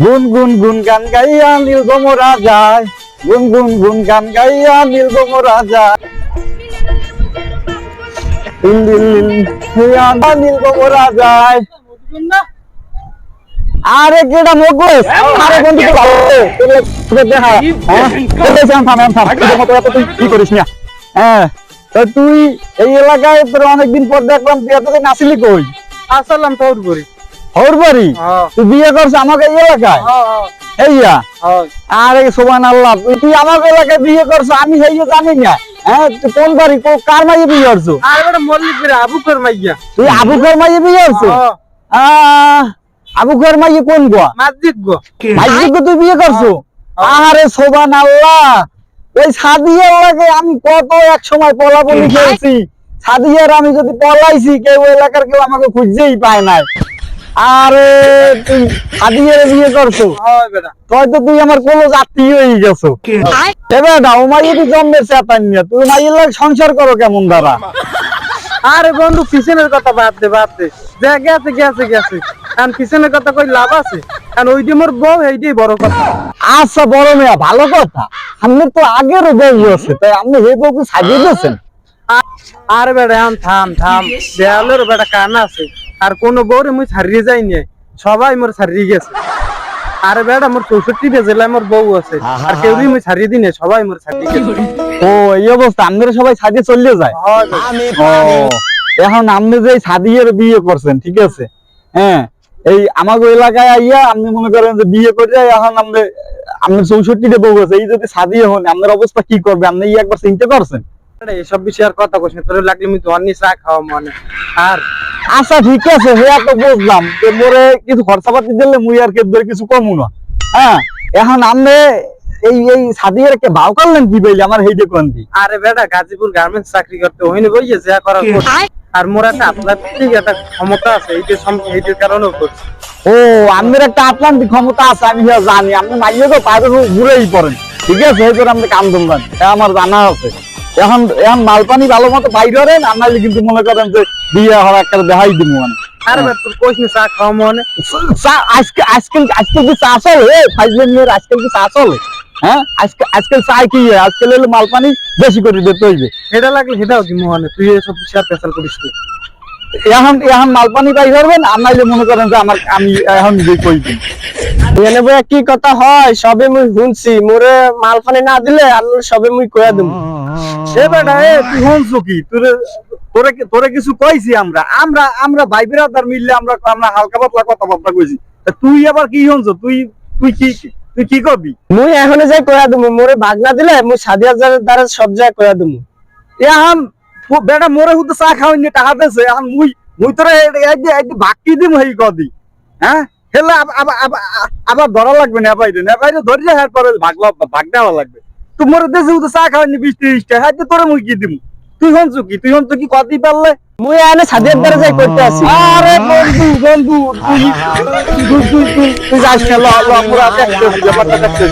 গুন গুন গুন গান গাইয়া নীল গোমরা যায়, গুন গুন গুন গান গাইয়া নীল গোমরা যায়, নীল গোমরা যায়। আরে কেডা মগজ, আরে বন্ধু তো ভালো তোকে দেখা তুই কি করিস না? হ্যাঁ, তো তুই এই এলাকায় তোর অনেকদিন পর দেখলাম, তুই এতদিন আসিলি কই? আসলাম তোর করি ওর বাড়ি তুই বিয়ে করছ আমাকে এই এলাকায়? এইয়া আরে সুবহানাল্লাহ, তুই আমাকে এলাকায় বিয়ে করছ, আমি সেইও জানি না। হ্যাঁ, তুই কোন বাড়ি কার মাইয়ে বিয়ে করছো? আর বড় মল্লিক রে আবুকর মাইয়া। তুই আবুকর মাইয়ে বিয়ে করছো? আবুকর মাইয়ে কোন গো? মাসজিদ গো। মাসজিদ গো তুই বিয়ে করছো? আরে সুবহানাল্লাহ, ওই সাদিয়ার লাগে আমি কত এক সময় পলাপলি খেয়েছি। সাদিয়ার আমি যদি পলাইছি, কেউ এলাকার কেউ আমাকে খুঁজেই পায় নাই। আরে তুই সাদিয়ার বিয়ে করছো? হয়তো তুই আমার কোনো জাতি হয়ে গেছো। এবার না ও মাইয়ে তুই জন্মের চেতান নিয়ে তুই মাইয়ের লাগে সংসার করো কেমন দ্বারা? আরে বন্ধু পিছনের কথা বাদ দে বাদ দে, যা গেছে গেছে গেছে, কারণ পিছনের কথা কই লাভ আছে? কারণ ওইটি মোর বউ, এইটাই বড় কথা। আচ্ছা বড় মেয়া, ভালো কথা, আপনি তো আগেরও বউ আছে, তাই আপনি এই বউকে সাজিয়ে দিয়েছেন? আরে বেটা এখন থাম থাম, দেয়ালের বেটা কান আছে, আর কোন বউরে মুই ছাড়িয়ে যাইনি, সবাই মোর ছাড়িয়ে গেছে। আরে বেটা মোর 64 জেলায় মোর বউ আছে, আর কেউই মুই ছাড়িয়ে দিনে, সবাই মোর ছাড়িয়ে গেছে। ও এই অবস্থা, আপনারা সবাই সাজিয়ে চলে যায়? ও এখন আপনি যে সাদিয়ের বিয়ে করছেন, ঠিক আছে, হ্যাঁ, এই আমাকে এলাকায় আইয়া আপনি মনে করেন যে বিয়ে করে এখন আপনি 64টা বউ আছে, এই যদি সাদিয়ে হন আপনার অবস্থা কি করবে? আপনি একবার চিন্তা করছেন? এসব বিষয়ে আর কথা কইছ না, তোর লাগলে মুই তো অন্য চা খাওয়া মনে। আর আচ্ছা ঠিক আছে, হ্যাঁ তো বুঝলাম, মোরে কিছু খরচাপাতি দিলে মুই আর কিছু কমু না। হ্যাঁ, এখন আপনি এই এই সাদিয়ার কে ভাও করলেন কি বইলে আমার হেইডে কোনটি? আরে বেটা গাজীপুর গার্মেন্টস চাকরি করতে হইনি বইয়ে যা করার করছে, আর মোর একটা আত্মঘাতিক একটা ক্ষমতা আছে, এইটার কারণেও করছে। ও আপনার একটা আটলান্টিক ক্ষমতা আছে, আমি জানি। আপনি মাইয়ে তো পায়ে ঘুরেই পড়েন, ঠিক আছে, এই করে আপনি কাম ধরবেন, আমার জানা আছে। এখন এখন মালপানি ভালো মতো বাইর করেন, আনাইলে কিন্তু মনে করেন যে বিয়ে হওয়ার একটা দেখাই দিব মানে। আরে বেটা তোর কইছ না চা খাওয়া মনে? আজকাল কি চা চলে? ফাইজলেন মেয়ের আজকাল কি চা চলে? হ্যাঁ, আজকাল চা কি আজকাল হলো মালপানি বেশি করে দিতে হইবে। এটা লাগলে সেটাও কি মনে? তুই এসব বিষয়ে পেশাল করিস না। এখন এখন মালপানি পাই করবেন, আনাইলে মনে করেন যে আমি এখন যে কই দিই এনে বইয়া কি কথা হয় সবে মুই শুনছি, মোরে মালপানি না দিলে আর সবে মুই কইয়া দেব। সে বেটা তুই হনছো কি? তোরে কিছু কইছি? আমরা আমরা আমরা ভাই বিরাদার মিললে আমরা আমরা হালকা পাতলা কথাবার্তা কইছি, তুই আবার কি হনছো? তুই তুই কি তুই কি করবি? মুই এখনে যাই কইয়া দেব, মোরে ভাগ না দিলে মুই সাদিয়ার দ্বারা সব জায়গায় কইয়া দেব। এখন বেটা মোরে হুতে চা খাওয়াইনি টাকা দিয়েছে, এখন মুই তোরে ভাগ কি দিম হেই কদি? হ্যাঁ, হেলে আবার ধরা লাগবে না বাইরে, না বাইরে ধরে যায় পরে ভাগ দেওয়া লাগবে। তুই মোরে দেশে হুতে চা খাওয়াইনি 20-30টা, হ্যাঁ তোরে মুই কি দিম? তুই হনছো কি? তুই হনছো কি কদি পারলে? মুই এনে সাদিয়ার দ্বারা যাই করতে আসি। আরে বন্ধু বন্ধু তুই যাস না, ল ল আমরা দেখতে ব্যাপারটা দেখতে